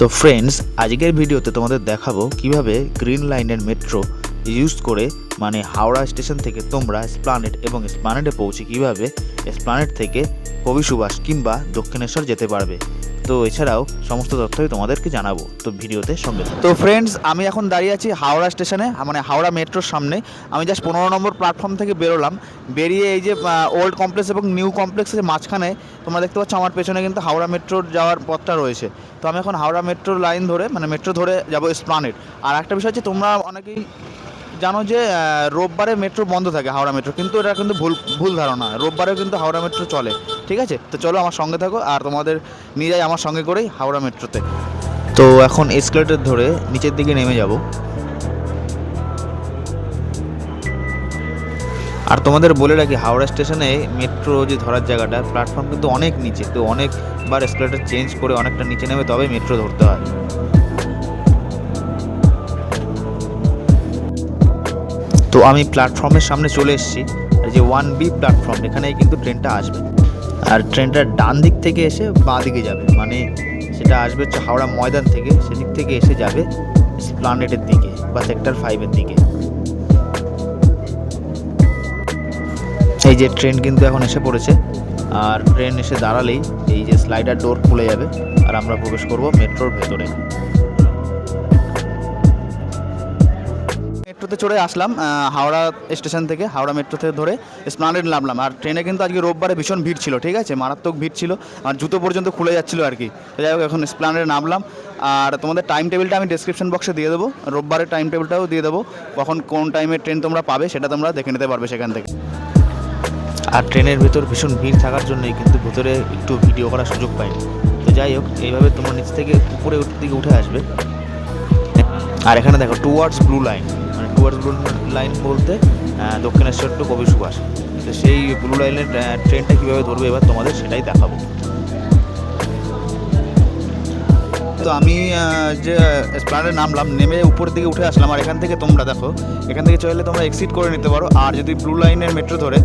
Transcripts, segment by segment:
তো ফ্রেন্ডস, আজকের ভিডিওতে তোমাদের দেখাবো কিভাবে গ্রিন লাইনের মেট্রো ইউজ করে মানে হাওড়া স্টেশন থেকে তোমরা এসপ্লানেড এবং এসপ্লানেডে পৌঁছে কিভাবে এসপ্লানেড থেকে কবি সুভাষ কিংবা দক্ষিণেশ্বর যেতে পারবে। তো এছাড়াও সমস্ত তথ্যই তোমাদেরকে জানাবো, তো ভিডিওতে সঙ্গে থাকো। তো ফ্রেন্ডস, আমি এখন দাঁড়িয়ে আছি হাওড়া স্টেশনে, মানে হাওড়া মেট্রোর সামনে। আমি জাস্ট 15 নম্বর প্ল্যাটফর্ম থেকে বেরোলাম। বেরিয়ে এই যে ওল্ড কমপ্লেক্স এবং নিউ কমপ্লেক্সের মাঝখানে তোমরা দেখতে পাচ্ছ আমার পেছনে কিন্তু হাওড়া মেট্রোর যাওয়ার পথটা রয়েছে। তো আমি এখন হাওড়া মেট্রোর লাইন ধরে মানে মেট্রো ধরে যাবো এসপ্লানেড। আর একটা বিষয় হচ্ছে, তোমরা অনেকেই জানো যে রোববারে মেট্রো বন্ধ থাকে হাওড়া মেট্রো, কিন্তু এটা কিন্তু ভুল ধারণা। রোববারেও কিন্তু হাওড়া মেট্রো চলে, ঠিক আছে? তো চলো আমার সঙ্গে থাকো আর তোমাদের নিয়ে যাই আমার সঙ্গে করেই হাওড়া মেট্রোতে। তো এখন এসকেলেটর ধরে নিচের দিকে নেমে যাব। আর তোমাদের বলে রাখি, হাওড়া স্টেশনে মেট্রো যে ধরার জায়গাটা প্ল্যাটফর্ম কিন্তু অনেক নিচে, তো অনেকবার এসকেলেটর চেঞ্জ করে অনেকটা নিচে নেমে তবে মেট্রো ধরতে হয়। তো আমি প্ল্যাটফর্মের সামনে চলে এসেছি। আর যে 1B প্ল্যাটফর্ম, এখানেই কিন্তু ট্রেনটা আসবে। আর ট্রেনটা ডান দিক থেকে এসে বাঁ দিকে যাবে, মানে সেটা আসবে হচ্ছে হাওড়া ময়দান থেকে, সেদিক থেকে এসে যাবে এসপ্লানেডের দিকে বা সেক্টর 5-এর দিকে। এই যে ট্রেন কিন্তু এখন এসে পড়েছে। আর ট্রেন এসে দাঁড়ালেই এই যে স্লাইডার ডোর খুলে যাবে আর আমরা প্রবেশ করব মেট্রোর ভেতরে। মেট্রোতে চড়ে আসলাম হাওড়া স্টেশন থেকে, হাওড়া মেট্রো থেকে ধরে এসপ্লানেড নামলাম। আর ট্রেনে কিন্তু আজকে রোববারে ভীষণ ভিড় ছিল, ঠিক আছে? মারাত্মক ভিড় ছিল, আর জুতো পর্যন্ত খুলে যাচ্ছিলো আর কি। তো যাই হোক, এখন এসপ্লানেডে নামলাম। আর তোমাদের টাইম টেবিলটা আমি ডেসক্রিপশন বক্সে দিয়ে দেবো, রোববারের টাইম টেবিলটাও দিয়ে দেবো, কখন কোন টাইমে ট্রেন তোমরা পাবে সেটা তোমরা দেখে নিতে পারবে সেখান থেকে। আর ট্রেনের ভেতর ভীষণ ভিড় থাকার জন্যই কিন্তু ভেতরে একটু ভিডিও করার সুযোগ পাইনি। তো যাই হোক, এইভাবে তোমরা নিচ থেকে উপরে দিকে উঠে আসবে। আর এখানে দেখো টুয়ার্ডস ব্লু লাইন, মানে টুয়ার্ডস ব্লু লাইন বলতে দক্ষিণেশ্বর টু কবি সুভাষ। তো সেই ব্লু লাইনের ট্রেনটা কীভাবে ধরবে এবার তোমাদের সেটাই দেখাবো। তো আমি যে এসপ্লানেডে নামলাম, নেমে উপরের দিকে উঠে আসলাম। আর এখান থেকে তোমরা দেখো, এখান থেকে চাইলে তোমরা এক্সিট করে নিতে পারো। আর যদি ব্লু লাইনের মেট্রো ধরে,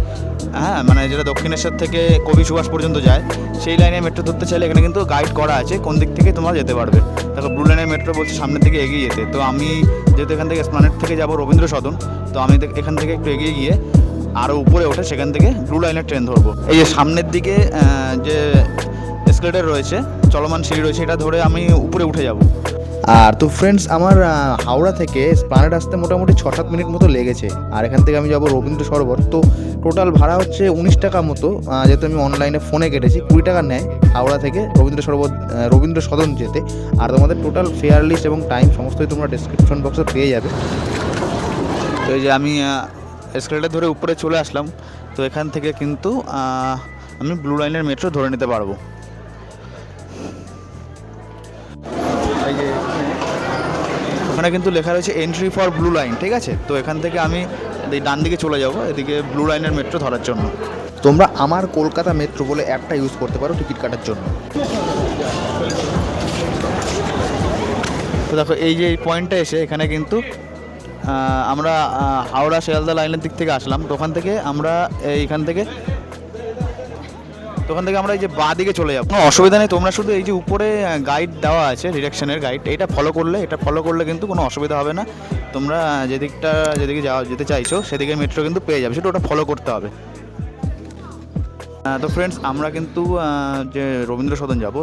হ্যাঁ মানে যেটা দক্ষিণেশ্বর থেকে কবি সুভাষ পর্যন্ত যায়, সেই লাইনের মেট্রো ধরতে চাইলে এখানে কিন্তু গাইড করা আছে কোন দিক থেকে তোমরা যেতে পারবে। দেখো ব্লু লাইনের মেট্রো বলছে সামনের দিকে এগিয়ে যেতে। তো আমি যেহেতু এখান থেকে এসপ্লানেড থেকে যাবো রবীন্দ্র সদন, তো আমি এখান থেকে একটু এগিয়ে গিয়ে আরও উপরে ওঠে সেখান থেকে ব্লু লাইনের ট্রেন ধরবো। এই যে সামনের দিকে যে এসকেলেটর রয়েছে, চলমান সিঁড়ি রয়েছে, এটা ধরে আমি উপরে উঠে যাব। আর তো ফ্রেন্ডস, আমার হাওড়া থেকে এসপ্লানেড আসতে মোটামুটি 6-7 মিনিট মতো লেগেছে। আর এখান থেকে আমি যাব রবীন্দ্র সরোবর। তো টোটাল ভাড়া হচ্ছে 19 টাকা মতো, যেহেতু আমি অনলাইনে ফোনে কেটেছি। 20 টাকা নেয় হাওড়া থেকে রবীন্দ্র সদন যেতে। আর তোমাদের টোটাল ফেয়ার লিস্ট এবং টাইম সমস্তই তোমরা ডেসক্রিপশন বক্সে পেয়ে যাবে। তো এই যে আমি এসকেলেটর ধরে উপরে চলে আসলাম। তো এখান থেকে কিন্তু আমি ব্লু লাইনের মেট্রো ধরে নিতে পারবো। ওখানে কিন্তু লেখা রয়েছে এন্ট্রি ফর ব্লু লাইন, ঠিক আছে? তো এখান থেকে আমি ডান দিকে চলে যাব এদিকে ব্লু লাইনের মেট্রো ধরার জন্য। তোমরা আমার কলকাতা মেট্রো বলে অ্যাপটা ইউজ করতে পারো টিকিট কাটার জন্য। তো দেখো, এই যে এই পয়েন্টটা এসে এখানে কিন্তু আমরা হাওড়া শিয়ালদা লাইনের দিক থেকে আসলাম। তো ওখান থেকে আমরা এইখান থেকে আমরা এই যে বাঁ দিকে চলে যাবো। কোনো অসুবিধা নেই, তোমরা শুধু এই যে উপরে গাইড দেওয়া আছে, ডিরেকশনের গাইড, এটা ফলো করলে কিন্তু কোনো অসুবিধা হবে না। তোমরা যেদিকে যেতে চাইছো সেদিকে মেট্রো কিন্তু পেয়ে যাবে, সেটা ওটা ফলো করতে হবে। তো ফ্রেন্ডস, আমরা কিন্তু যে রবীন্দ্র সদন যাব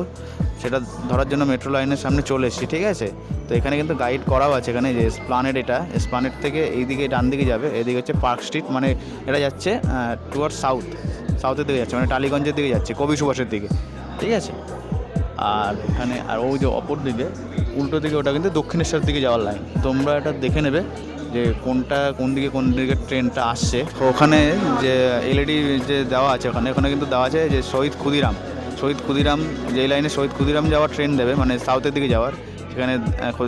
সেটা ধরার জন্য মেট্রো লাইনের সামনে চলে এসেছি, ঠিক আছে? তো এখানে কিন্তু গাইড করাও আছে, এখানে যে এসপ্লানেড, এটা এসপ্লানেড থেকে এইদিকে ডান দিকে যাবে, এদিকে হচ্ছে পার্ক স্ট্রিট, মানে এটা যাচ্ছে টুয়ার্ড সাউথের দিকে যাচ্ছে, মানে টালিগঞ্জের দিকে যাচ্ছে, কবি সুভাষের দিকে, ঠিক আছে? আর এখানে আর ওই যে অপর দিকে উল্টো দিকে ওটা কিন্তু দক্ষিণেশ্বর দিকে যাওয়ার লাইন। তোমরা এটা দেখে নেবে যে কোন দিকে ট্রেনটা আসছে। ওখানে যে এলইডি যে দেওয়া আছে, ওখানে কিন্তু দেওয়া আছে যে শহীদ ক্ষুদিরাম যেই লাইনে শহীদ ক্ষুদিরাম যাওয়ার ট্রেন দেবে, মানে সাউথের দিকে যাওয়ার, সেখানে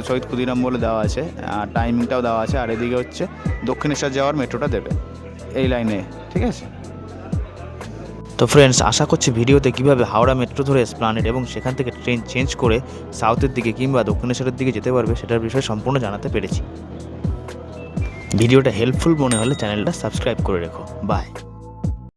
শহীদ ক্ষুদিরাম বলে দেওয়া আছে, আর টাইমিংটাও দেওয়া আছে। আর এদিকে হচ্ছে দক্ষিণেশ্বর যাওয়ার মেট্রোটা দেবে এই লাইনে, ঠিক আছে? তো ফ্রেন্ডস, আশা করছি ভিডিওতে কীভাবে হাওড়া মেট্রো ধরে এসপ্লানেড এবং সেখান থেকে ট্রেন চেঞ্জ করে সাউথের দিকে কিংবা দক্ষিণেশ্বরের দিকে যেতে পারবে সেটার বিষয়ে সম্পূর্ণ জানাতে পেরেছি। ভিডিওটা হেল্পফুল মনে হলে চ্যানেলটা সাবস্ক্রাইব করে রেখো। বাই।